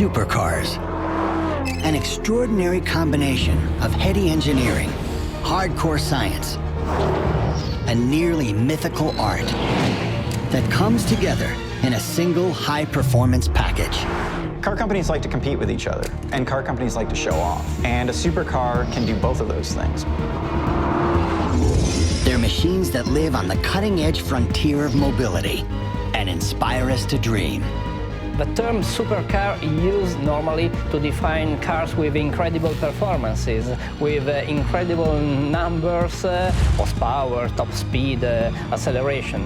Supercars. An extraordinary combination of heady engineering, hardcore science, and nearly mythical art that comes together in a single high-performance package. Car companies like to compete with each other, and car companies like to show off. And a supercar can do both of those things. They're machines that live on the cutting-edge frontier of mobility and inspire us to dream. The term supercar is used normally to define cars with incredible performances, with incredible numbers, horsepower, top speed, acceleration.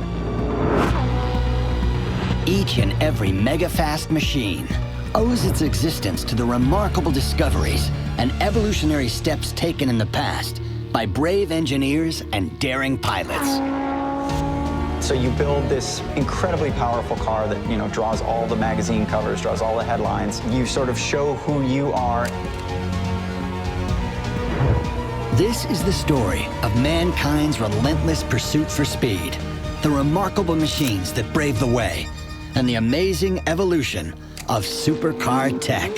Each and every mega-fast machine owes its existence to the remarkable discoveries and evolutionary steps taken in the past by brave engineers and daring pilots. So you build this incredibly powerful car that, draws all the magazine covers, draws all the headlines. You sort of show who you are. This is the story of mankind's relentless pursuit for speed, the remarkable machines that brave the way, and the amazing evolution of Supercar Tech.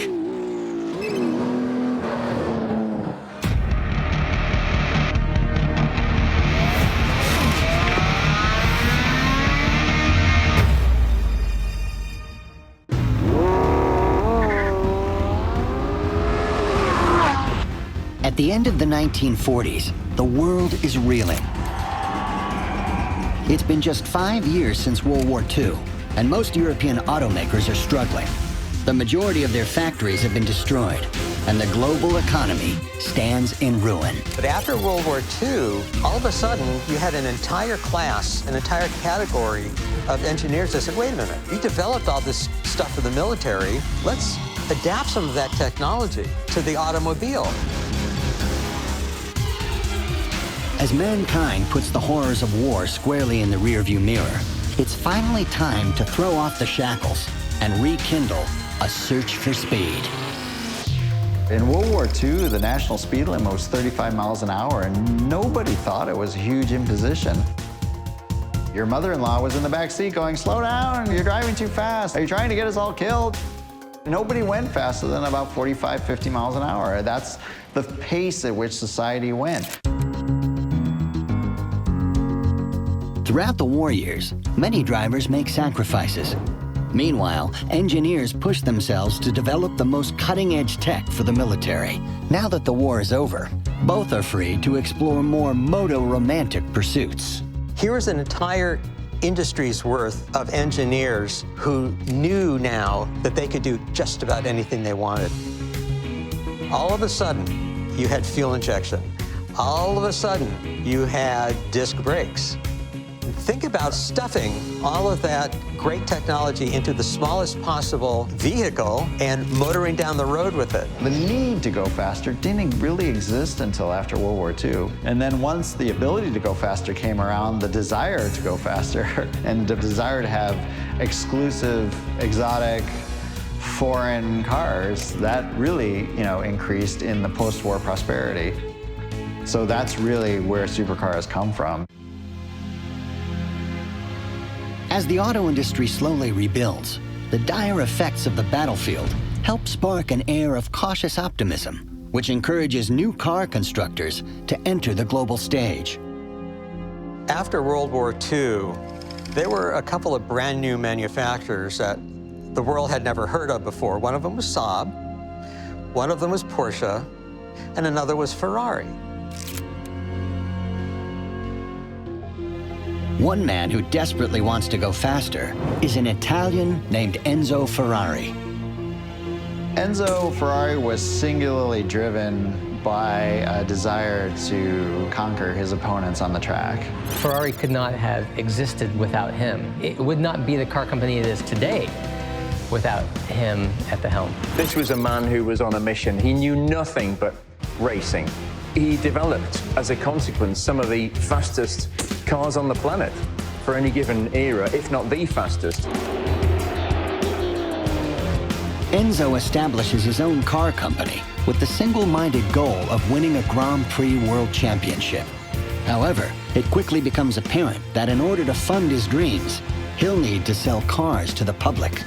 At the end of the 1940s, the world is reeling. It's been just 5 years since World War II, and most European automakers are struggling. The majority of their factories have been destroyed, and the global economy stands in ruin. But after World War II, all of a sudden, you had an entire class, an entire category of engineers that said, wait a minute, we developed all this stuff for the military. Let's adapt some of that technology to the automobile. As mankind puts the horrors of war squarely in the rearview mirror, it's finally time to throw off the shackles and rekindle a search for speed. In World War II, the national speed limit was 35 miles an hour, and nobody thought it was a huge imposition. Your mother-in-law was in the back seat going, slow down, you're driving too fast. Are you trying to get us all killed? Nobody went faster than about 45, 50 miles an hour. That's the pace at which society went. Throughout the war years, many drivers make sacrifices. Meanwhile, engineers push themselves to develop the most cutting-edge tech for the military. Now that the war is over, both are free to explore more moto-romantic pursuits. Here is an entire industry's worth of engineers who knew now that they could do just about anything they wanted. All of a sudden, you had fuel injection. All of a sudden, you had disc brakes. Think about stuffing all of that great technology into the smallest possible vehicle and motoring down the road with it. The need to go faster didn't really exist until after World War II. And then once the ability to go faster came around, the desire to go faster and the desire to have exclusive, exotic, foreign cars, that really, increased in the post-war prosperity. So that's really where supercars come from. As the auto industry slowly rebuilds, the dire effects of the battlefield help spark an air of cautious optimism, which encourages new car constructors to enter the global stage. After World War II, there were a couple of brand new manufacturers that the world had never heard of before. One of them was Saab, one of them was Porsche, and another was Ferrari. One man who desperately wants to go faster is an Italian named Enzo Ferrari. Enzo Ferrari was singularly driven by a desire to conquer his opponents on the track. Ferrari could not have existed without him. It would not be the car company it is today without him at the helm. This was a man who was on a mission. He knew nothing but racing. He developed, as a consequence, some of the fastest cars on the planet for any given era, if not the fastest. Enzo establishes his own car company with the single-minded goal of winning a Grand Prix World Championship. However, it quickly becomes apparent that in order to fund his dreams, he'll need to sell cars to the public.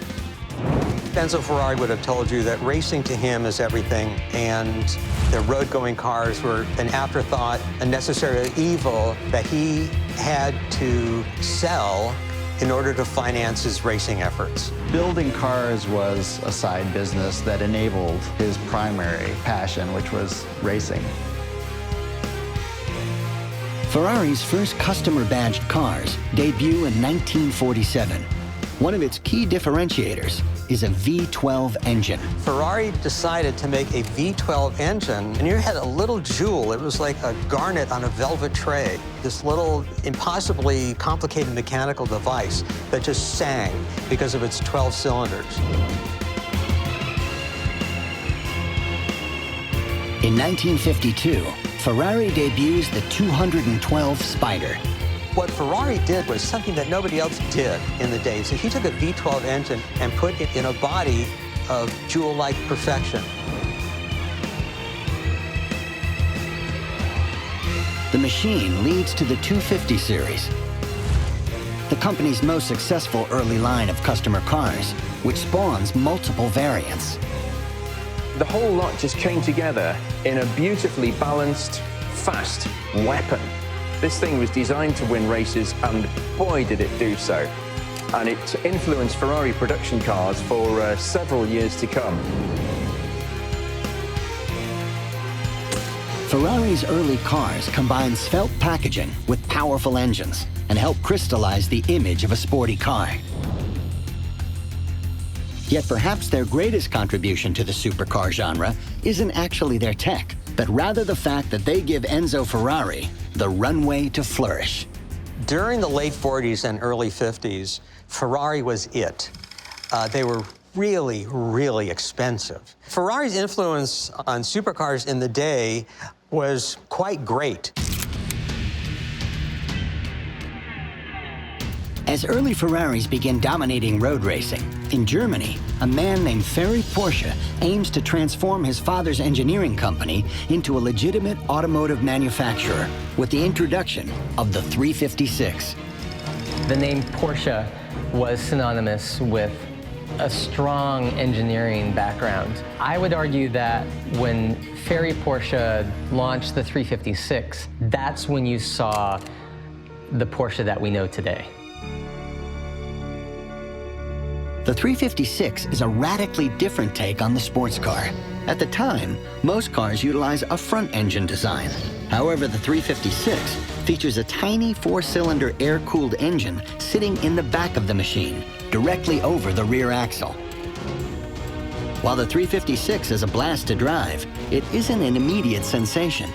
Enzo Ferrari would have told you that racing to him is everything, and the road-going cars were an afterthought, a necessary evil that he had to sell in order to finance his racing efforts. Building cars was a side business that enabled his primary passion, which was racing. Ferrari's first customer-badged cars debut in 1947. One of its key differentiators is a V12 engine. Ferrari decided to make a V12 engine, and you had a little jewel. It was like a garnet on a velvet tray. This little impossibly complicated mechanical device that just sang because of its 12 cylinders. In 1952, Ferrari debuts the 212 Spider. What Ferrari did was something that nobody else did in the days. He took a V12 engine and put it in a body of jewel-like perfection. The machine leads to the 250 series, the company's most successful early line of customer cars, which spawns multiple variants. The whole lot just came together in a beautifully balanced, fast weapon. This thing was designed to win races, and boy, did it do so. And it influenced Ferrari production cars for several years to come. Ferrari's early cars combine svelte packaging with powerful engines and help crystallize the image of a sporty car. Yet perhaps their greatest contribution to the supercar genre isn't actually their tech, but rather the fact that they give Enzo Ferrari the runway to flourish. During the late 40s and early 50s, Ferrari was it. They were really, really expensive. Ferrari's influence on supercars in the day was quite great. As early Ferraris begin dominating road racing, in Germany, a man named Ferry Porsche aims to transform his father's engineering company into a legitimate automotive manufacturer with the introduction of the 356. The name Porsche was synonymous with a strong engineering background. I would argue that when Ferry Porsche launched the 356, that's when you saw the Porsche that we know today. The 356 is a radically different take on the sports car. At the time, most cars utilize a front-engine design. However, the 356 features a tiny four-cylinder air-cooled engine sitting in the back of the machine, directly over the rear axle. While the 356 is a blast to drive, it isn't an immediate sensation.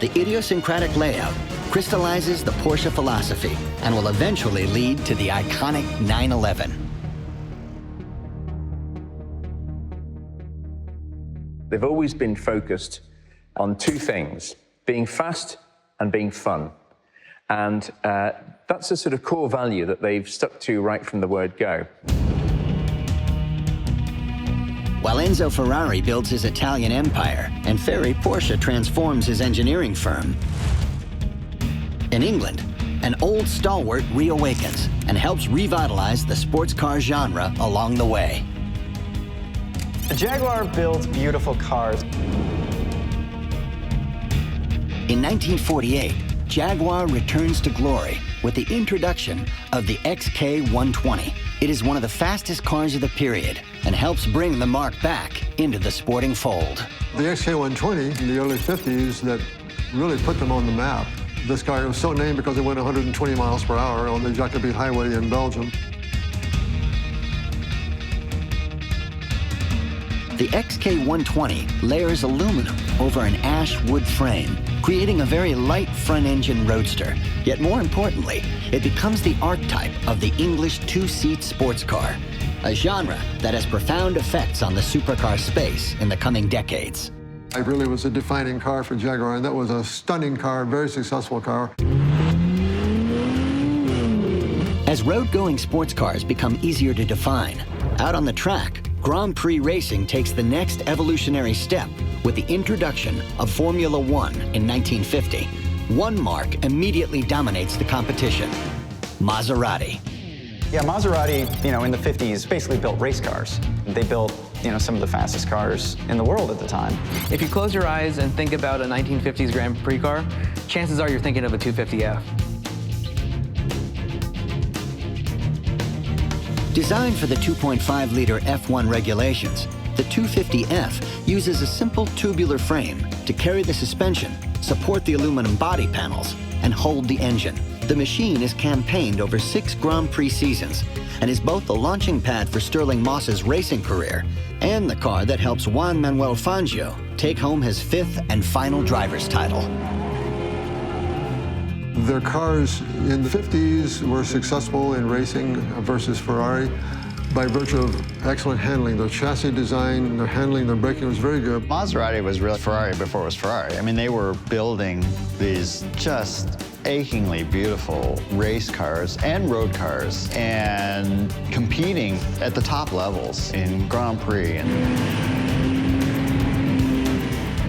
The idiosyncratic layout crystallizes the Porsche philosophy and will eventually lead to the iconic 911. They've always been focused on two things, being fast and being fun. And that's a sort of core value that they've stuck to right from the word go. While Enzo Ferrari builds his Italian empire and Ferry Porsche transforms his engineering firm, in England, an old stalwart reawakens and helps revitalize the sports car genre along the way. The Jaguar builds beautiful cars. In 1948, Jaguar returns to glory with the introduction of the XK120. It is one of the fastest cars of the period and helps bring the marque back into the sporting fold. The XK120 in the early 50s that really put them on the map. This car was so named because it went 120 miles per hour on the Jacobi Highway in Belgium. The XK120 layers aluminum over an ash wood frame, creating a very light front-engine roadster. Yet more importantly, it becomes the archetype of the English two-seat sports car, a genre that has profound effects on the supercar space in the coming decades. It really was a defining car for Jaguar, and that was a stunning car, very successful car. As road-going sports cars become easier to define, out on the track, Grand Prix racing takes the next evolutionary step with the introduction of Formula One in 1950. One marque immediately dominates the competition: Maserati. Yeah, Maserati, in the 50s, basically built race cars. They built, some of the fastest cars in the world at the time. If you close your eyes and think about a 1950s Grand Prix car, chances are you're thinking of a 250F. Designed for the 2.5-liter F1 regulations, the 250F uses a simple tubular frame to carry the suspension, support the aluminum body panels, and hold the engine. The machine is campaigned over 6 Grand Prix seasons and is both the launching pad for Sterling Moss's racing career and the car that helps Juan Manuel Fangio take home his 5th and final driver's title. Their cars in the 50s were successful in racing versus Ferrari by virtue of excellent handling. Their chassis design, their handling, their braking was very good. Maserati was really Ferrari before it was Ferrari. I mean, they were building these just achingly beautiful race cars and road cars and competing at the top levels in Grand Prix.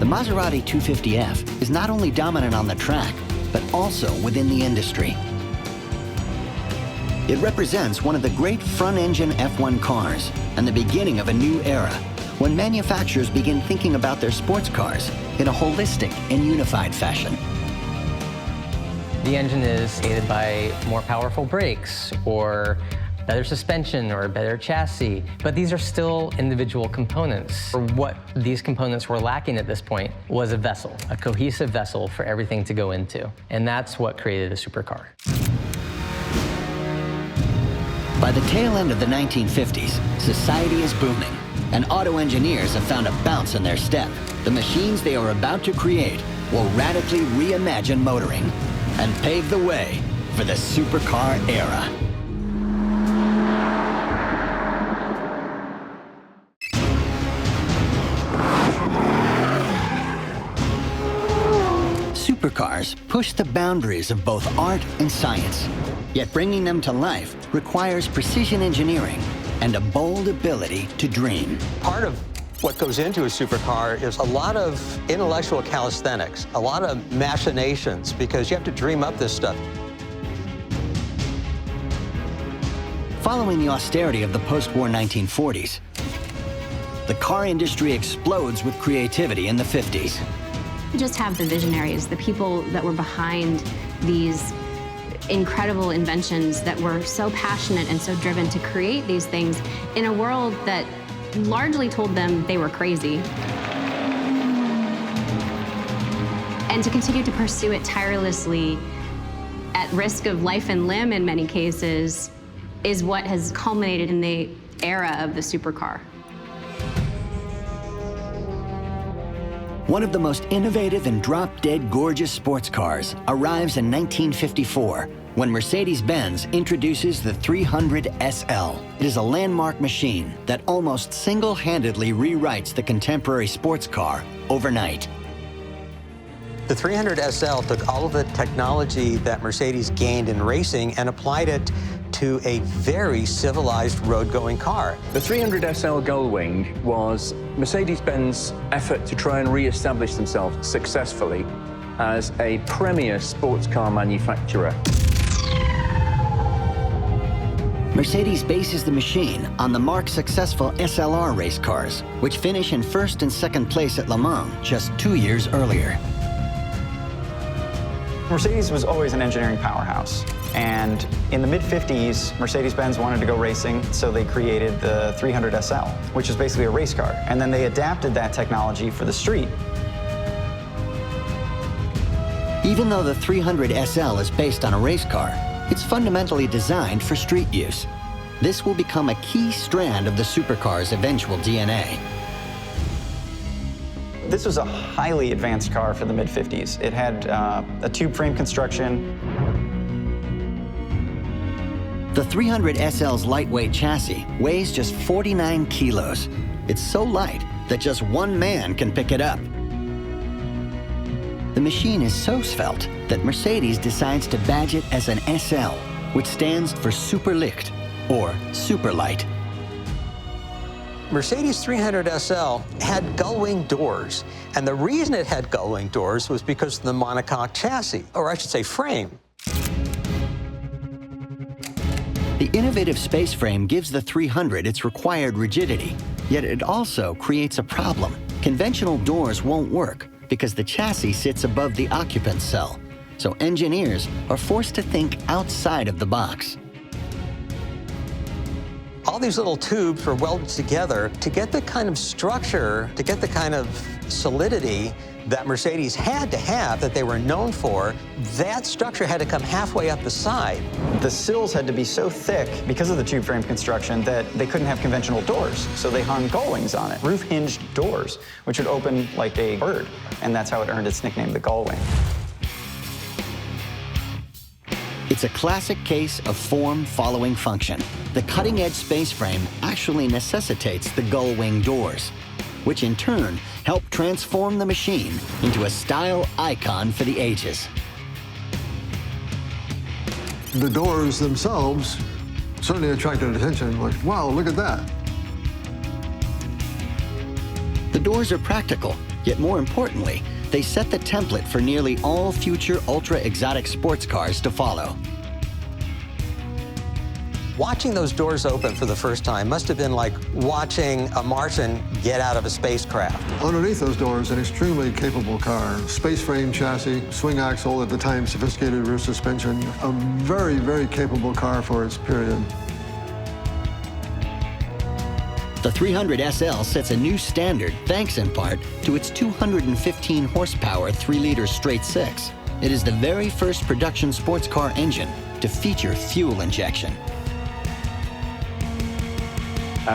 The Maserati 250F is not only dominant on the track, but also within the industry. It represents one of the great front-engine F1 cars and the beginning of a new era when manufacturers begin thinking about their sports cars in a holistic and unified fashion. The engine is aided by more powerful brakes or better suspension or a better chassis, but these are still individual components. What these components were lacking at this point was a vessel, a cohesive vessel for everything to go into, and that's what created a supercar. By the tail end of the 1950s, society is booming, and auto engineers have found a bounce in their step. The machines they are about to create will radically reimagine motoring and pave the way for the supercar era. Supercars push the boundaries of both art and science, yet bringing them to life requires precision engineering and a bold ability to dream. Part of what goes into a supercar is a lot of intellectual calisthenics, a lot of machinations, because you have to dream up this stuff. Following the austerity of the post-war 1940s, the car industry explodes with creativity in the 50s. You just have the visionaries, the people that were behind these incredible inventions that were so passionate and so driven to create these things in a world that largely told them they were crazy. And to continue to pursue it tirelessly at risk of life and limb in many cases is what has culminated in the era of the supercar. One of the most innovative and drop-dead gorgeous sports cars arrives in 1954 when Mercedes-Benz introduces the 300 SL. It is a landmark machine that almost single-handedly rewrites the contemporary sports car overnight. The 300 SL took all of the technology that Mercedes gained in racing and applied it to a very civilized road-going car. The 300 SL Gullwing was Mercedes-Benz effort to try and re-establish themselves successfully as a premier sports car manufacturer. Mercedes bases the machine on the marque's successful SLR race cars, which finish in first and second place at Le Mans just 2 years earlier. Mercedes was always an engineering powerhouse. And in the mid-50s, Mercedes-Benz wanted to go racing, so they created the 300 SL, which is basically a race car. And then they adapted that technology for the street. Even though the 300 SL is based on a race car, it's fundamentally designed for street use. This will become a key strand of the supercar's eventual DNA. This was a highly advanced car for the mid-50s. It had a tube frame construction. The 300 SL's lightweight chassis weighs just 49 kilos. It's so light that just one man can pick it up. The machine is so svelte that Mercedes decides to badge it as an SL, which stands for Superlicht, or super light. Mercedes 300 SL had gullwing doors, and the reason it had gullwing doors was because of the monocoque chassis, or I should say frame. The The innovative space frame gives the 300 its required rigidity, yet it also creates a problem. Conventional doors won't work because the chassis sits above the occupant's cell, so engineers are forced to think outside of the box. All these little tubes were welded together to get the kind of structure, to get the kind of solidity that Mercedes had to have, that they were known for. That structure had to come halfway up the side. The sills had to be so thick because of the tube frame construction that they couldn't have conventional doors, so they hung gull wings on it, roof-hinged doors, which would open like a bird, and that's how it earned its nickname, the gull wing. It's a classic case of form following function. The cutting-edge space frame actually necessitates the gull wing doors, which in turn help transform the machine into a style icon for the ages. The doors themselves certainly attracted attention, like, wow, look at that. The doors are practical, yet more importantly, they set the template for nearly all future ultra-exotic sports cars to follow. Watching those doors open for the first time must have been like watching a Martian get out of a spacecraft. Underneath those doors, an extremely capable car. Space frame chassis, swing axle, at the time sophisticated rear suspension. A very, very capable car for its period. The 300 SL sets a new standard thanks in part to its 215 horsepower 3-liter straight six. It is the very first production sports car engine to feature fuel injection.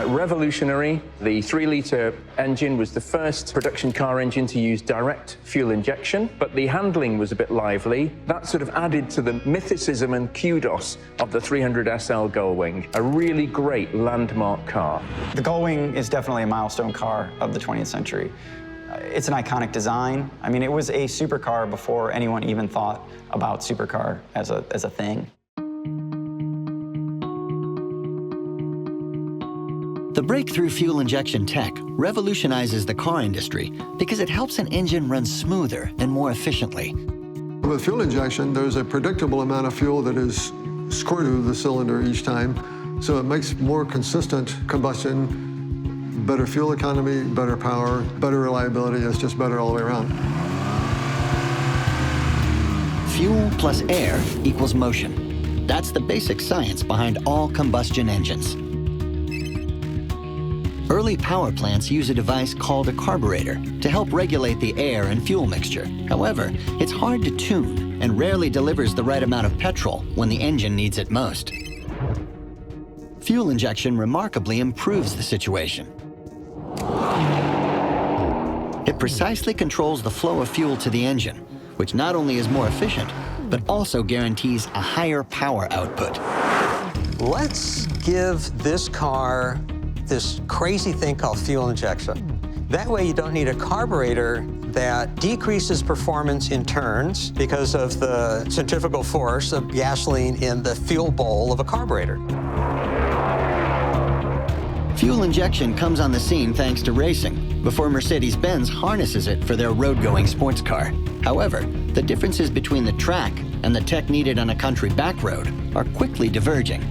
Revolutionary. The 3-liter engine was the first production car engine to use direct fuel injection, but the handling was a bit lively. That sort of added to the mythicism and kudos of the 300 SL Gullwing. A really great landmark car. The Gullwing is definitely a milestone car of the 20th century. It's an iconic design. I mean, it was a supercar before anyone even thought about supercar as a thing. The breakthrough fuel injection tech revolutionizes the car industry because it helps an engine run smoother and more efficiently. With fuel injection, there's a predictable amount of fuel that is squirted through the cylinder each time, so it makes more consistent combustion, better fuel economy, better power, better reliability. It's just better all the way around. Fuel plus air equals motion. That's the basic science behind all combustion engines. Early power plants use a device called a carburetor to help regulate the air and fuel mixture. However, it's hard to tune and rarely delivers the right amount of petrol when the engine needs it most. Fuel injection remarkably improves the situation. It precisely controls the flow of fuel to the engine, which not only is more efficient, but also guarantees a higher power output. Let's give this car this crazy thing called fuel injection. That way you don't need a carburetor that decreases performance in turns because of the centrifugal force of gasoline in the fuel bowl of a carburetor. Fuel injection comes on the scene thanks to racing, before Mercedes-Benz harnesses it for their road-going sports car. However, the differences between the track and the tech needed on a country back road are quickly diverging.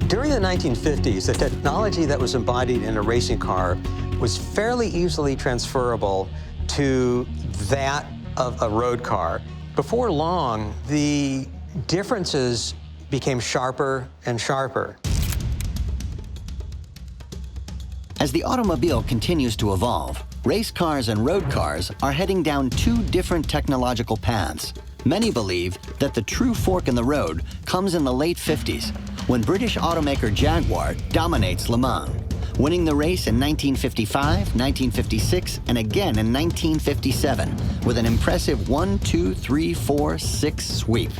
During the 1950s, the technology that was embodied in a racing car was fairly easily transferable to that of a road car. Before long, the differences became sharper and sharper. As the automobile continues to evolve, race cars and road cars are heading down two different technological paths. Many believe that the true fork in the road comes in the late 50s, when British automaker Jaguar dominates Le Mans, winning the race in 1955, 1956, and again in 1957, with an impressive 1, 2, 3, 4, 6 sweep.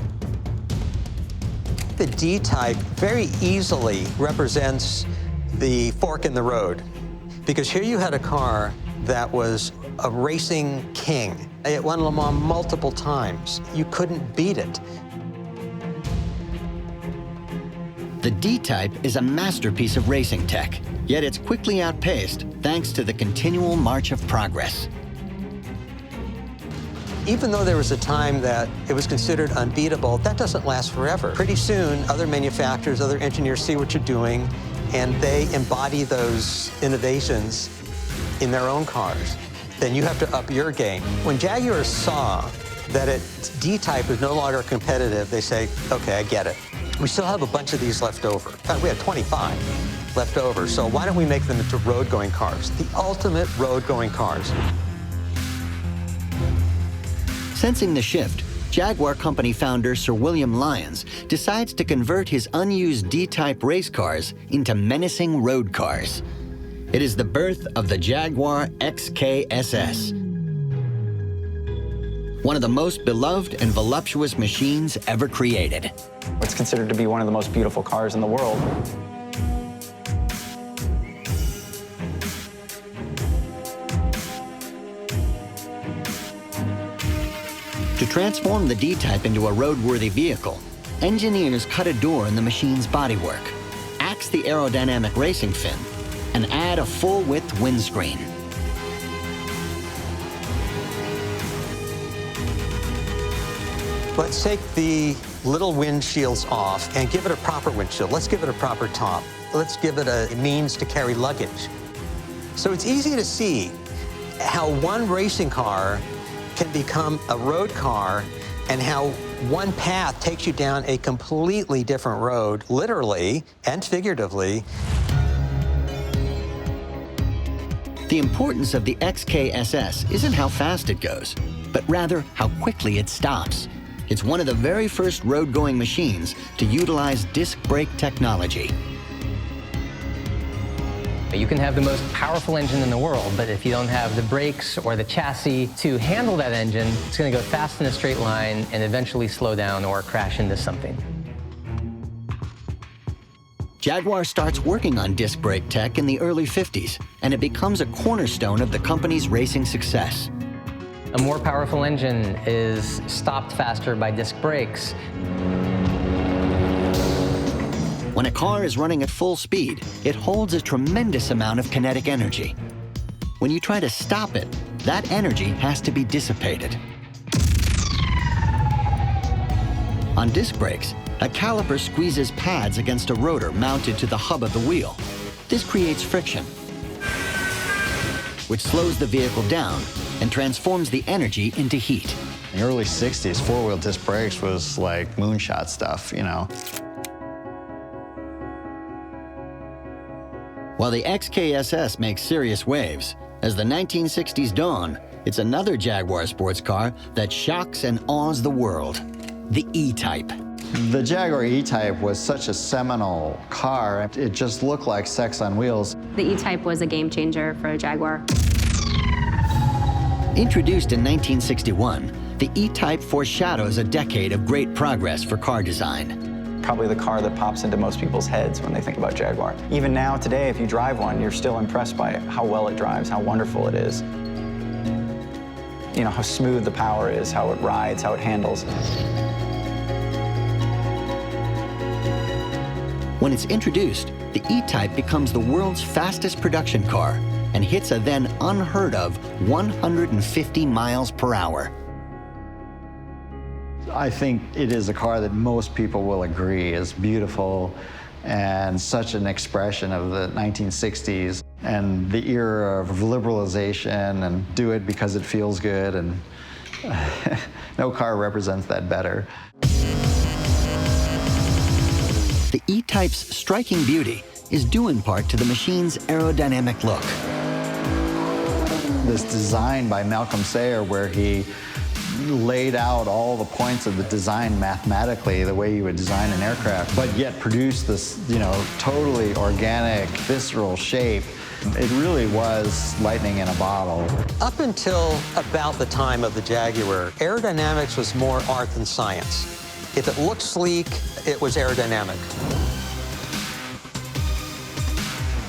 The D-Type very easily represents the fork in the road, because here you had a car that was a racing king. It won Le Mans multiple times. You couldn't beat it. The D-Type is a masterpiece of racing tech, yet it's quickly outpaced thanks to the continual march of progress. Even though there was a time that it was considered unbeatable, that doesn't last forever. Pretty soon, other manufacturers, other engineers see what you're doing, and they embody those innovations in their own cars. Then you have to up your game. When Jaguar saw that its D-Type was no longer competitive, they say, okay, I get it. We still have a bunch of these left over. In fact, we had 25 left over, so why don't we make them into road-going cars? The ultimate road-going cars. Sensing the shift, Jaguar Company founder Sir William Lyons decides to convert his unused D-Type race cars into menacing road cars. It is the birth of the Jaguar XKSS, one of the most beloved and voluptuous machines ever created. It's considered to be one of the most beautiful cars in the world. To transform the D-Type into a roadworthy vehicle, engineers cut a door in the machine's bodywork, axe the aerodynamic racing fin, and add a full-width windscreen. Let's take the little windshields off and give it a proper windshield. Let's give it a proper top. Let's give it a means to carry luggage. So it's easy to see how one racing car can become a road car and how one path takes you down a completely different road, literally and figuratively. The importance of the XKSS isn't how fast it goes, but rather how quickly it stops. It's one of the very first road-going machines to utilize disc brake technology. You can have the most powerful engine in the world, but if you don't have the brakes or the chassis to handle that engine, it's going to go fast in a straight line and eventually slow down or crash into something. Jaguar starts working on disc brake tech in the early 50s, and it becomes a cornerstone of the company's racing success. A more powerful engine is stopped faster by disc brakes. When a car is running at full speed, it holds a tremendous amount of kinetic energy. When you try to stop it, that energy has to be dissipated. On disc brakes, a caliper squeezes pads against a rotor mounted to the hub of the wheel. This creates friction, which slows the vehicle down and transforms the energy into heat. In the early 60s, four-wheel disc brakes was like moonshot stuff, you know. While the XKSS makes serious waves, as the 1960s dawn, it's another Jaguar sports car that shocks and awes the world, the E-Type. The Jaguar E-Type was such a seminal car. It just looked like sex on wheels. The E-Type was a game changer for a Jaguar. Introduced in 1961, the E-Type foreshadows a decade of great progress for car design. Probably the car that pops into most people's heads when they think about Jaguar. Even now, today, if you drive one, you're still impressed by how well it drives, how wonderful it is. You know, how smooth the power is, how it rides, how it handles. When it's introduced, the E-Type becomes the world's fastest production car and hits a then unheard of 150 miles per hour. I think it is a car that most people will agree is beautiful and such an expression of the 1960s and the era of liberalization and do it because it feels good, and no car represents that better. The E-Type's striking beauty is due in part to the machine's aerodynamic look. This design by Malcolm Sayer, where he laid out all the points of the design mathematically, the way you would design an aircraft, but yet produce this, you know, totally organic, visceral shape. It really was lightning in a bottle. Up until about the time of the Jaguar, aerodynamics was more art than science. If it looked sleek, it was aerodynamic.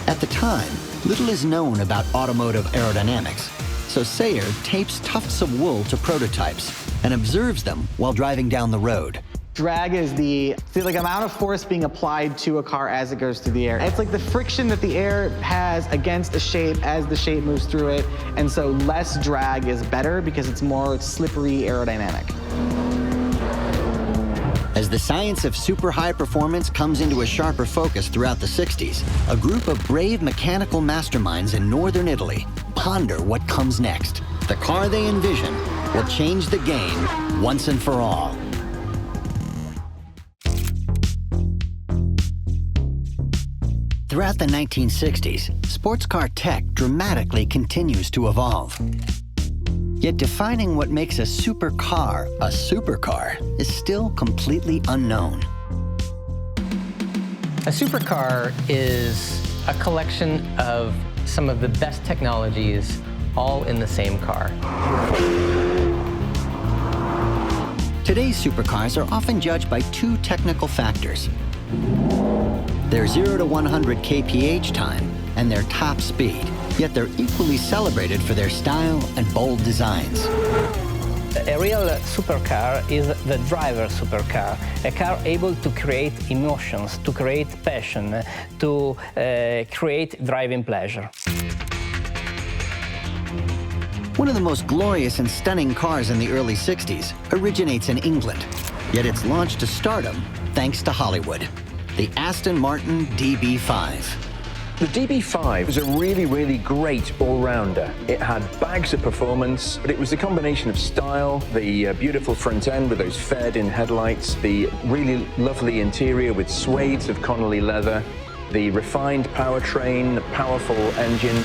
At the time, little is known about automotive aerodynamics, so Sayer tapes tufts of wool to prototypes and observes them while driving down the road. Drag is the amount of force being applied to a car as it goes through the air. It's like the friction that the air has against a shape as the shape moves through it, and so less drag is better because it's more slippery aerodynamic. As the science of super high performance comes into a sharper focus throughout the 60s, a group of brave mechanical masterminds in northern Italy ponder what comes next. The car they envision will change the game once and for all. Throughout the 1960s, sports car tech dramatically continues to evolve. Yet defining what makes a supercar is still completely unknown. A supercar is a collection of some of the best technologies all in the same car. Today's supercars are often judged by two technical factors: their 0 to 100 kph time and their top speed. Yet they're equally celebrated for their style and bold designs. A real supercar is the driver supercar, a car able to create emotions, to create passion, to create driving pleasure. One of the most glorious and stunning cars in the early 60s originates in England, yet it's launched to stardom thanks to Hollywood. The Aston Martin DB5. The DB5 was a really, really great all-rounder. It had bags of performance, but it was the combination of style, the beautiful front end with those faired-in headlights, the really lovely interior with swathes of Connolly leather, the refined powertrain, powerful engine.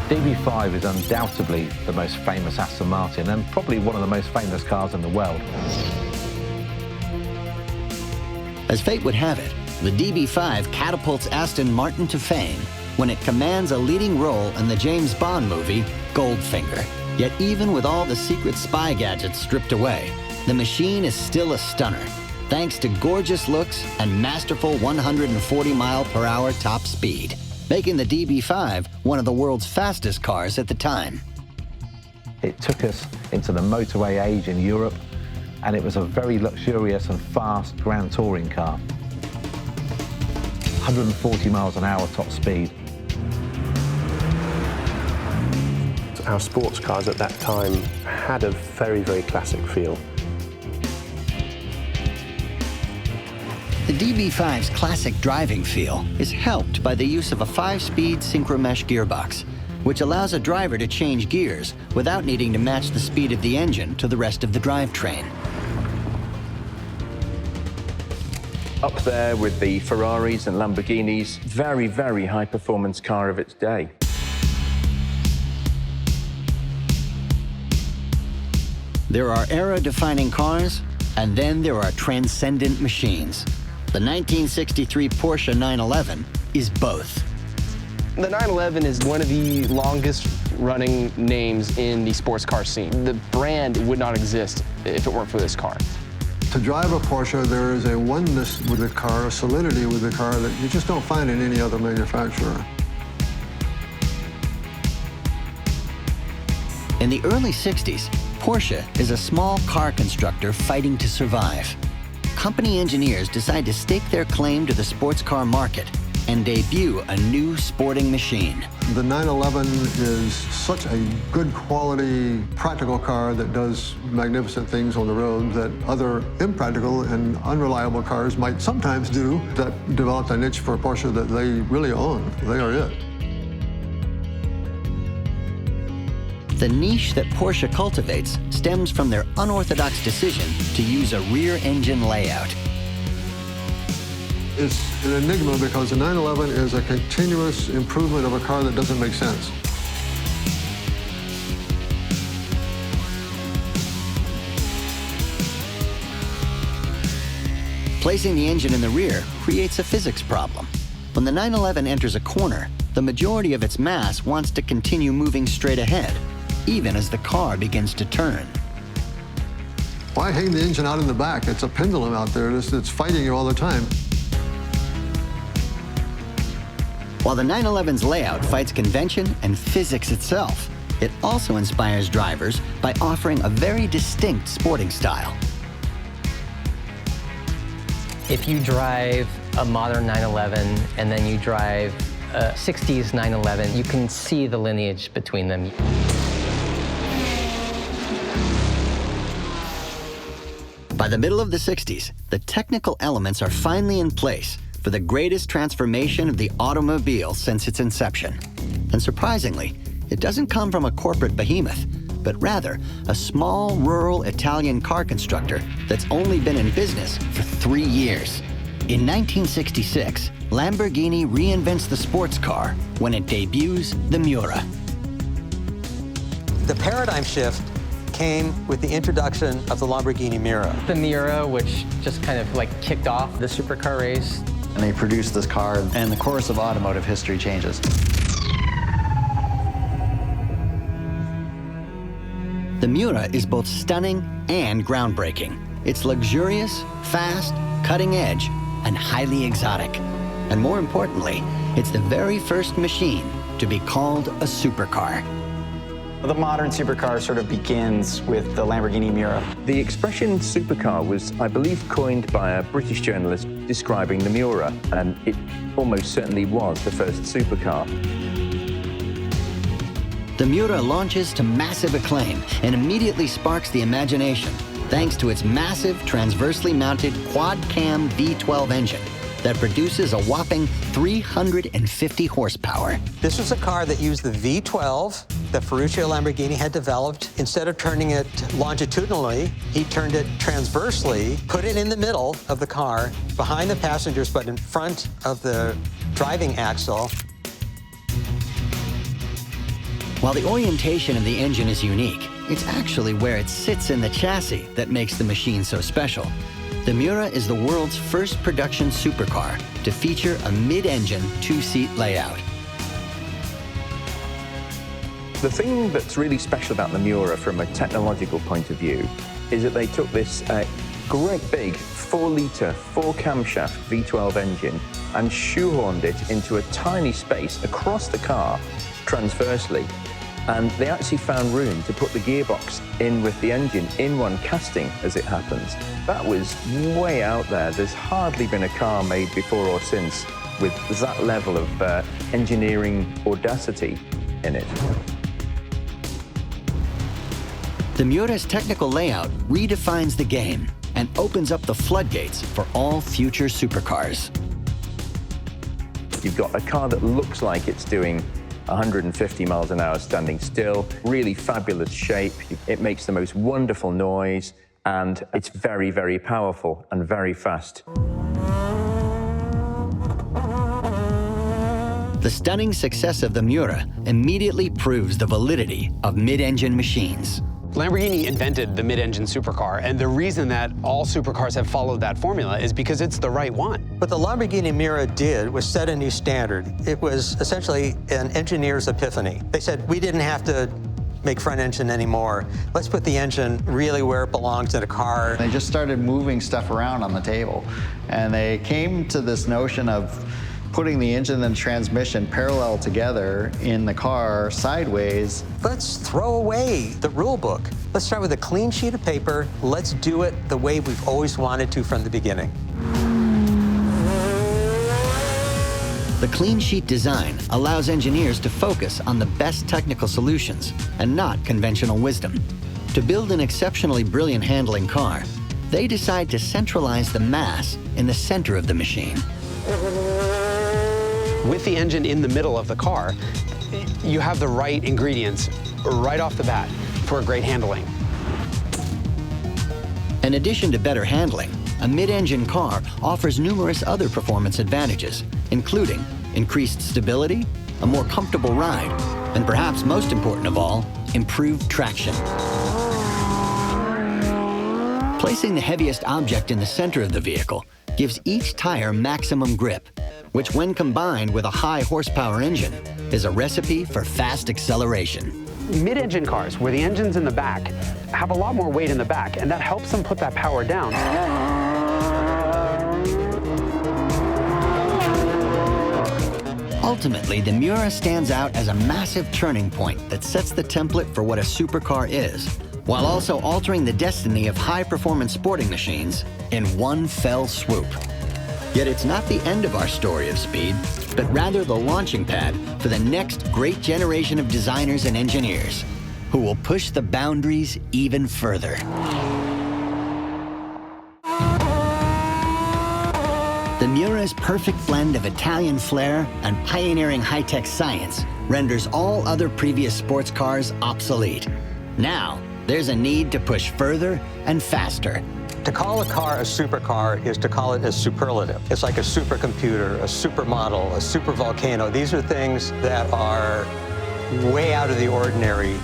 DB5 is undoubtedly the most famous Aston Martin and probably one of the most famous cars in the world. As fate would have it, the DB5 catapults Aston Martin to fame when it commands a leading role in the James Bond movie, Goldfinger. Yet even with all the secret spy gadgets stripped away, the machine is still a stunner, thanks to gorgeous looks and masterful 140-mile-per-hour top speed, making the DB5 one of the world's fastest cars at the time. It took us into the motorway age in Europe, and it was a very luxurious and fast grand touring car. 140 miles an hour top speed. Our sports cars at that time had a very, very classic feel. The DB5's classic driving feel is helped by the use of a 5-speed synchromesh gearbox, which allows a driver to change gears without needing to match the speed of the engine to the rest of the drivetrain. Up there with the Ferraris and Lamborghinis, very, very high-performance car of its day. There are era-defining cars, and then there are transcendent machines. The 1963 Porsche 911 is both. The 911 is one of the longest-running names in the sports car scene. The brand would not exist if it weren't for this car. To drive a Porsche, there is a oneness with the car, a solidity with the car that you just don't find in any other manufacturer. In the early 60s, Porsche is a small car constructor fighting to survive. Company engineers decide to stake their claim to the sports car market and debut a new sporting machine. The 911 is such a good quality, practical car that does magnificent things on the road that other impractical and unreliable cars might sometimes do, that developed a niche for Porsche that they really own. They are it. The niche that Porsche cultivates stems from their unorthodox decision to use a rear engine layout. It's an enigma because the 911 is a continuous improvement of a car that doesn't make sense. Placing the engine in the rear creates a physics problem. When the 911 enters a corner, the majority of its mass wants to continue moving straight ahead, even as the car begins to turn. Why hang the engine out in the back? It's a pendulum out there. It's fighting you all the time. While the 911's layout fights convention and physics itself, it also inspires drivers by offering a very distinct sporting style. If you drive a modern 911 and then you drive a 60s 911, you can see the lineage between them. By the middle of the 60s, the technical elements are finally in place for the greatest transformation of the automobile since its inception. And surprisingly, it doesn't come from a corporate behemoth, but rather a small rural Italian car constructor that's only been in business for 3 years. In 1966, Lamborghini reinvents the sports car when it debuts the Miura. The paradigm shift came with the introduction of the Lamborghini Miura. The Miura, which just kind of like kicked off the supercar race. And they produced this car, and the course of automotive history changes. The Miura is both stunning and groundbreaking. It's luxurious, fast, cutting edge, and highly exotic. And more importantly, it's the very first machine to be called a supercar. The modern supercar sort of begins with the Lamborghini Miura. The expression supercar was, I believe, coined by a British journalist describing the Miura, and it almost certainly was the first supercar. The Miura launches to massive acclaim and immediately sparks the imagination thanks to its massive transversely mounted quad-cam V12 engine that produces a whopping 350 horsepower. This was a car that used the V12 that Ferruccio Lamborghini had developed. Instead of turning it longitudinally, he turned it transversely, put it in the middle of the car, behind the passengers, but in front of the driving axle. While the orientation of the engine is unique, it's actually where it sits in the chassis that makes the machine so special. The Miura is the world's first production supercar to feature a mid-engine two-seat layout. The thing that's really special about the Miura from a technological point of view is that they took this great big 4-litre, 4-camshaft V12 engine and shoehorned it into a tiny space across the car transversely. And they actually found room to put the gearbox in with the engine in one casting, as it happens. That was way out there. There's hardly been a car made before or since with that level of engineering audacity in it. The Miura's technical layout redefines the game and opens up the floodgates for all future supercars. You've got a car that looks like it's doing 150 miles an hour standing still, really fabulous shape. It makes the most wonderful noise, and it's very, very powerful and very fast. The stunning success of the Miura immediately proves the validity of mid-engine machines. Lamborghini invented the mid-engine supercar, and the reason that all supercars have followed that formula is because it's the right one. What the Lamborghini Miura did was set a new standard. It was essentially an engineer's epiphany. They said, we didn't have to make front engine anymore. Let's put the engine really where it belongs in a car. They just started moving stuff around on the table, and they came to this notion of putting the engine and transmission parallel together in the car sideways. Let's throw away the rule book. Let's start with a clean sheet of paper. Let's do it the way we've always wanted to from the beginning. The clean sheet design allows engineers to focus on the best technical solutions and not conventional wisdom. To build an exceptionally brilliant handling car, they decide to centralize the mass in the center of the machine. With the engine in the middle of the car, you have the right ingredients right off the bat for great handling. In addition to better handling, a mid-engine car offers numerous other performance advantages, including increased stability, a more comfortable ride, and perhaps most important of all, improved traction. Placing the heaviest object in the center of the vehicle gives each tire maximum grip, which when combined with a high horsepower engine is a recipe for fast acceleration. Mid-engine cars, where the engine's in the back, have a lot more weight in the back, and that helps them put that power down. Ultimately, the Miura stands out as a massive turning point that sets the template for what a supercar is, while also altering the destiny of high-performance sporting machines in one fell swoop. Yet it's not the end of our story of speed, but rather the launching pad for the next great generation of designers and engineers who will push the boundaries even further. The Miura's perfect blend of Italian flair and pioneering high-tech science renders all other previous sports cars obsolete. Now, there's a need to push further and faster. To call a car a supercar is to call it a superlative. It's like a supercomputer, a supermodel, a supervolcano. These are things that are way out of the ordinary.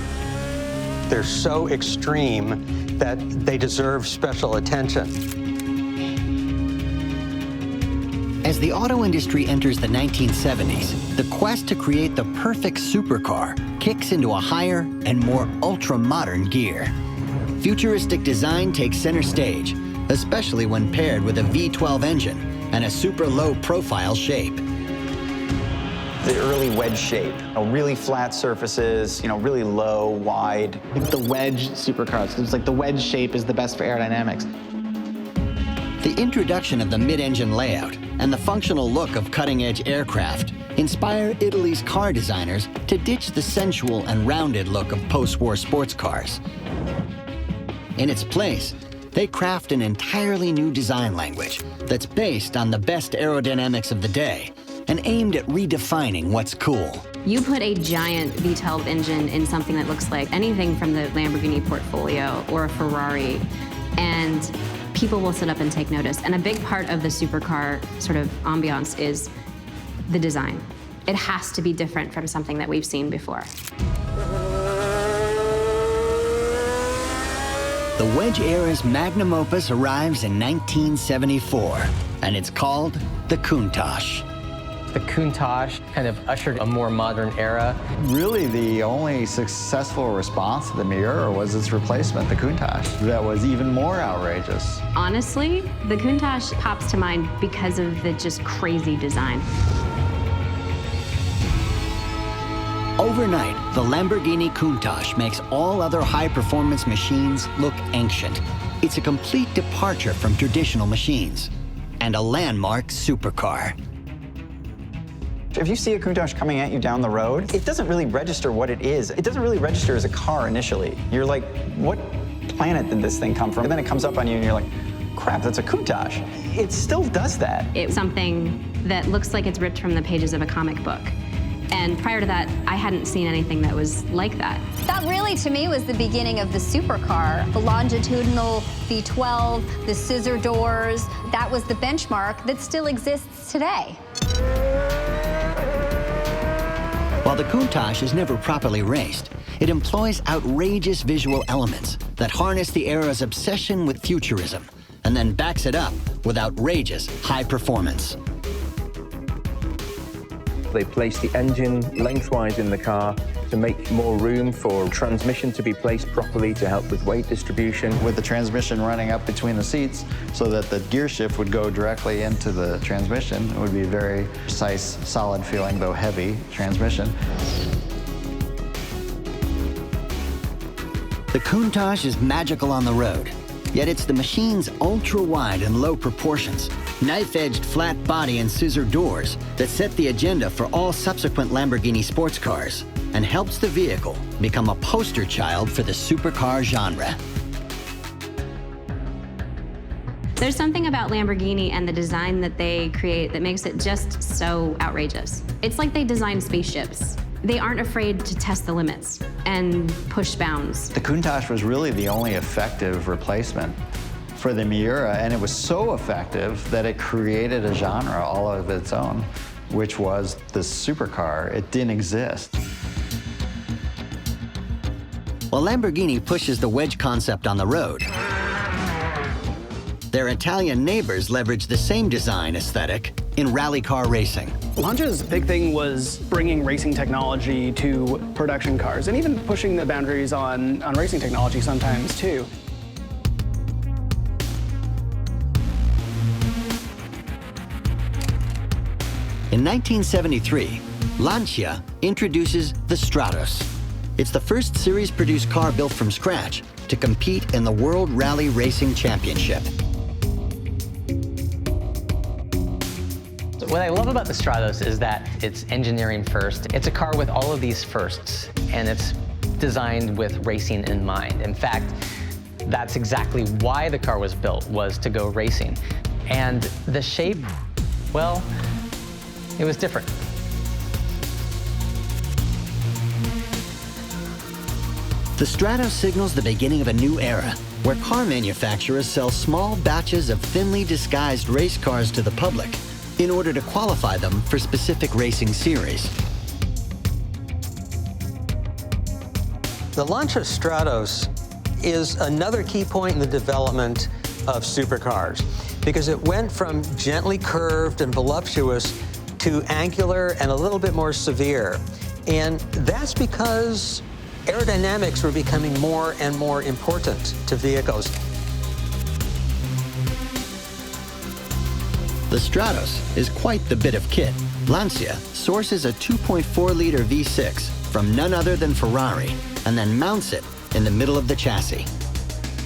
They're so extreme that they deserve special attention. As the auto industry enters the 1970s, the quest to create the perfect supercar kicks into a higher and more ultra-modern gear. Futuristic design takes center stage, especially when paired with a V12 engine and a super low-profile shape. The early wedge shape, really flat surfaces, really low, wide. Like the wedge supercars, it's like the wedge shape is the best for aerodynamics. The introduction of the mid-engine layout and the functional look of cutting-edge aircraft inspire Italy's car designers to ditch the sensual and rounded look of post-war sports cars. In its place, they craft an entirely new design language that's based on the best aerodynamics of the day and aimed at redefining what's cool. You put a giant V12 engine in something that looks like anything from the Lamborghini portfolio or a Ferrari, and people will sit up and take notice. And a big part of the supercar sort of ambiance is the design. It has to be different from something that we've seen before. The wedge era's magnum opus arrives in 1974, and it's called the Countach. The Countach kind of ushered a more modern era. Really, the only successful response to the Miura was its replacement, the Countach. That was even more outrageous. Honestly, the Countach pops to mind because of the just crazy design. Overnight, the Lamborghini Countach makes all other high-performance machines look ancient. It's a complete departure from traditional machines and a landmark supercar. If you see a Countach coming at you down the road, it doesn't really register what it is. It doesn't really register as a car initially. You're like, what planet did this thing come from? And then it comes up on you and you're like, crap, that's a Countach. It still does that. It's something that looks like it's ripped from the pages of a comic book. And prior to that, I hadn't seen anything that was like that. That really, to me, was the beginning of the supercar. The longitudinal V12, the scissor doors, that was the benchmark that still exists today. While the Countach is never properly raced, it employs outrageous visual elements that harness the era's obsession with futurism and then backs it up with outrageous high performance. They placed the engine lengthwise in the car to make more room for transmission to be placed properly to help with weight distribution. With the transmission running up between the seats so that the gear shift would go directly into the transmission, it would be a very precise, solid feeling, though heavy, transmission. The Countach is magical on the road, yet it's the machine's ultra-wide and low proportions, knife-edged flat body and scissor doors that set the agenda for all subsequent Lamborghini sports cars and helps the vehicle become a poster child for the supercar genre. There's something about Lamborghini and the design that they create that makes it just so outrageous. It's like they design spaceships. They aren't afraid to test the limits and push bounds. The Countach was really the only effective replacement for the Miura, and it was so effective that it created a genre all of its own, which was the supercar. It didn't exist. While Lamborghini pushes the wedge concept on the road, their Italian neighbors leverage the same design aesthetic in rally car racing. Lancia's big thing was bringing racing technology to production cars and even pushing the boundaries on racing technology sometimes too. In 1973, Lancia introduces the Stratos. It's the first series-produced car built from scratch to compete in the World Rally Racing Championship. What I love about the Stratos is that it's engineering first. It's a car with all of these firsts, and it's designed with racing in mind. In fact, that's exactly why the car was built, was to go racing. And the shape, well, it was different. The Stratos signals the beginning of a new era, where car manufacturers sell small batches of thinly disguised race cars to the public in order to qualify them for specific racing series. The Lancia Stratos is another key point in the development of supercars, because it went from gently curved and voluptuous to angular and a little bit more severe. And that's because aerodynamics were becoming more and more important to vehicles. The Stratos is quite the bit of kit. Lancia sources a 2.4-liter V6 from none other than Ferrari and then mounts it in the middle of the chassis.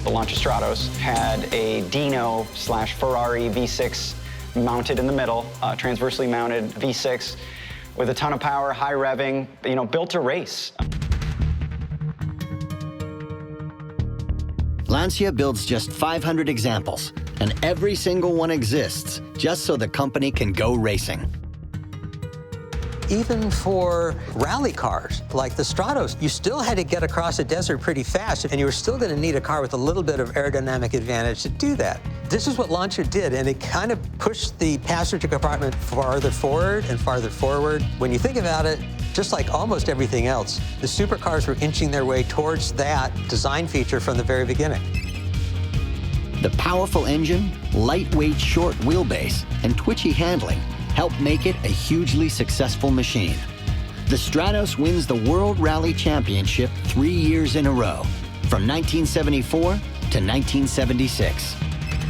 The Lancia Stratos had a Dino/Ferrari V6 mounted in the middle, transversely mounted V6 with a ton of power, high revving, built to race. Lancia builds just 500 examples, and every single one exists just so the company can go racing. Even for rally cars like the Stratos, you still had to get across a desert pretty fast, and you were still going to need a car with a little bit of aerodynamic advantage to do that. This is what Lancia did, and it kind of pushed the passenger compartment farther forward and farther forward. When you think about it, just like almost everything else, the supercars were inching their way towards that design feature from the very beginning. The powerful engine, lightweight short wheelbase, and twitchy handling help make it a hugely successful machine. The Stratos wins the World Rally Championship 3 years in a row, from 1974 to 1976.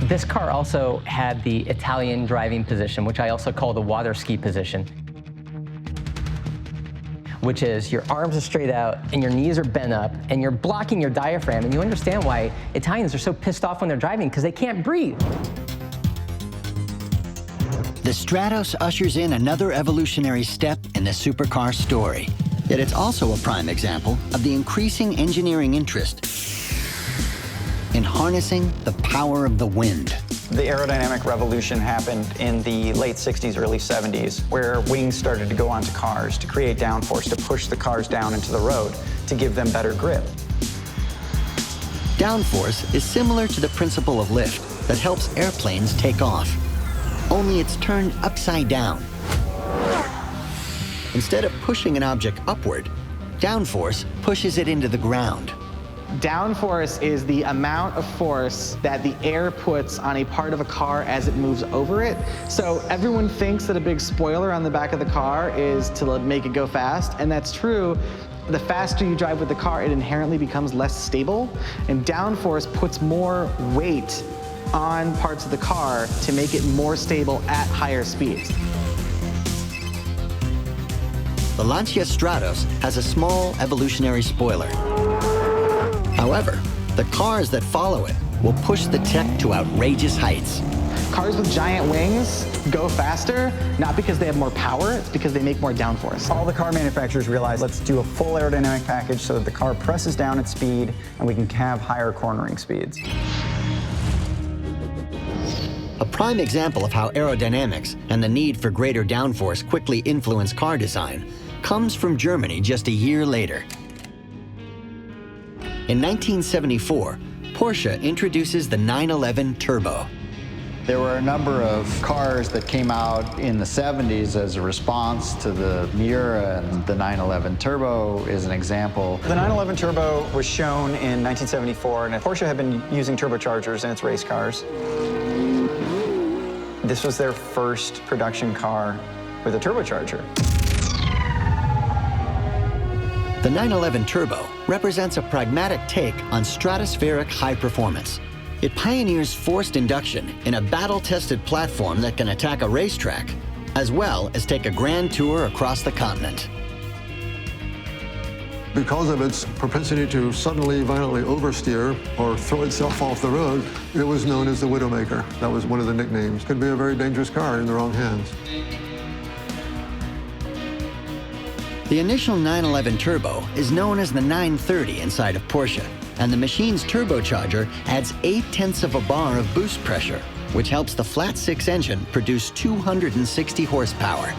This car also had the Italian driving position, which I also call the water ski position, which is your arms are straight out and your knees are bent up and you're blocking your diaphragm, and you understand why Italians are so pissed off when they're driving, because they can't breathe. The Stratos ushers in another evolutionary step in the supercar story. Yet it's also a prime example of the increasing engineering interest in harnessing the power of the wind. The aerodynamic revolution happened in the late 60s, early 70s, where wings started to go onto cars to create downforce, to push the cars down into the road, to give them better grip. Downforce is similar to the principle of lift that helps airplanes take off, only it's turned upside down. Instead of pushing an object upward, downforce pushes it into the ground. Downforce is the amount of force that the air puts on a part of a car as it moves over it. So everyone thinks that a big spoiler on the back of the car is to make it go fast, and that's true. The faster you drive with the car, it inherently becomes less stable, and downforce puts more weight on parts of the car to make it more stable at higher speeds. The Lancia Stratos has a small evolutionary spoiler. However, the cars that follow it will push the tech to outrageous heights. Cars with giant wings go faster, not because they have more power, it's because they make more downforce. All the car manufacturers realized, let's do a full aerodynamic package so that the car presses down at speed and we can have higher cornering speeds. A prime example of how aerodynamics and the need for greater downforce quickly influence car design comes from Germany just a year later. In 1974, Porsche introduces the 911 Turbo. There were a number of cars that came out in the 70s as a response to the Miura, and the 911 Turbo is an example. The 911 Turbo was shown in 1974, and Porsche had been using turbochargers in its race cars. This was their first production car with a turbocharger. The 911 Turbo represents a pragmatic take on stratospheric high performance. It pioneers forced induction in a battle-tested platform that can attack a racetrack, as well as take a grand tour across the continent. Because of its propensity to suddenly, violently oversteer or throw itself off the road, it was known as the Widowmaker. That was one of the nicknames. Could be a very dangerous car in the wrong hands. The initial 911 Turbo is known as the 930 inside of Porsche, and the machine's turbocharger adds 0.8 of a bar of boost pressure, which helps the flat six engine produce 260 horsepower.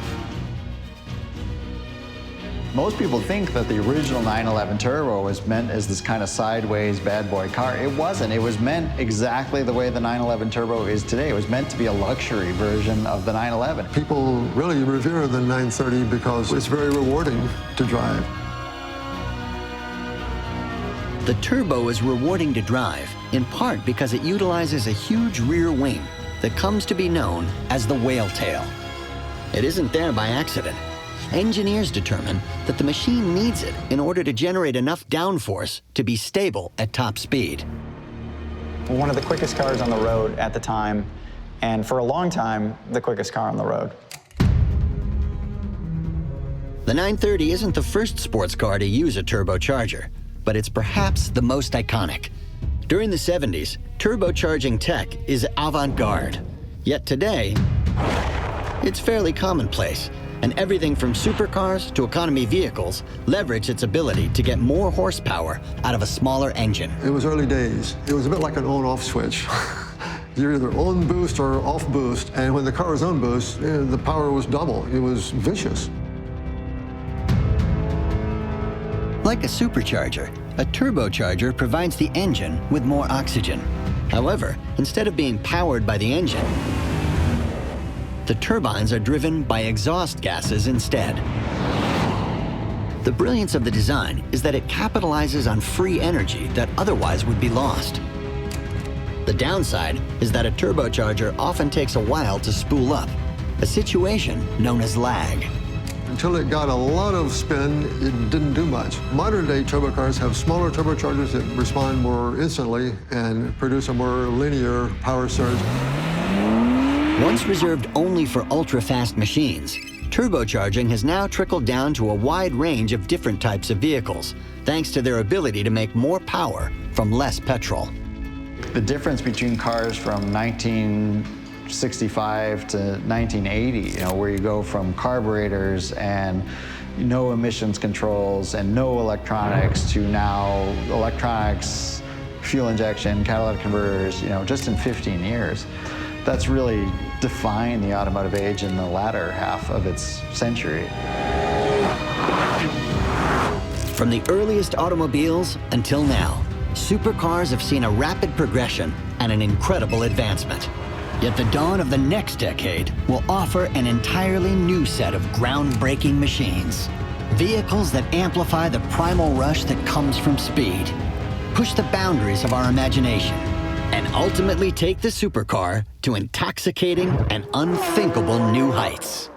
Most people think that the original 911 Turbo was meant as this kind of sideways bad boy car. It wasn't. It was meant exactly the way the 911 Turbo is today. It was meant to be a luxury version of the 911. People really revere the 930 because it's very rewarding to drive. The Turbo is rewarding to drive, in part because it utilizes a huge rear wing that comes to be known as the whale tail. It isn't there by accident. Engineers determine that the machine needs it in order to generate enough downforce to be stable at top speed. One of the quickest cars on the road at the time, and for a long time, the quickest car on the road. The 930 isn't the first sports car to use a turbocharger, but it's perhaps the most iconic. During the 70s, turbocharging tech is avant-garde. Yet today, it's fairly commonplace, and everything from supercars to economy vehicles leverage its ability to get more horsepower out of a smaller engine. It was early days. It was a bit like an on-off switch. You're either on boost or off boost, and when the car was on boost, the power was double. It was vicious. Like a supercharger, a turbocharger provides the engine with more oxygen. However, instead of being powered by the engine, the turbines are driven by exhaust gases instead. The brilliance of the design is that it capitalizes on free energy that otherwise would be lost. The downside is that a turbocharger often takes a while to spool up, a situation known as lag. Until it got a lot of spin, it didn't do much. Modern-day turbo cars have smaller turbochargers that respond more instantly and produce a more linear power surge. Once reserved only for ultra-fast machines, turbocharging has now trickled down to a wide range of different types of vehicles, thanks to their ability to make more power from less petrol. The difference between cars from 1965 to 1980, where you go from carburetors and no emissions controls and no electronics to now electronics, fuel injection, catalytic converters, just in 15 years. That's really defined the automotive age in the latter half of its century. From the earliest automobiles until now, supercars have seen a rapid progression and an incredible advancement. Yet the dawn of the next decade will offer an entirely new set of groundbreaking machines. Vehicles that amplify the primal rush that comes from speed, push the boundaries of our imagination, and ultimately take the supercar to intoxicating and unthinkable new heights.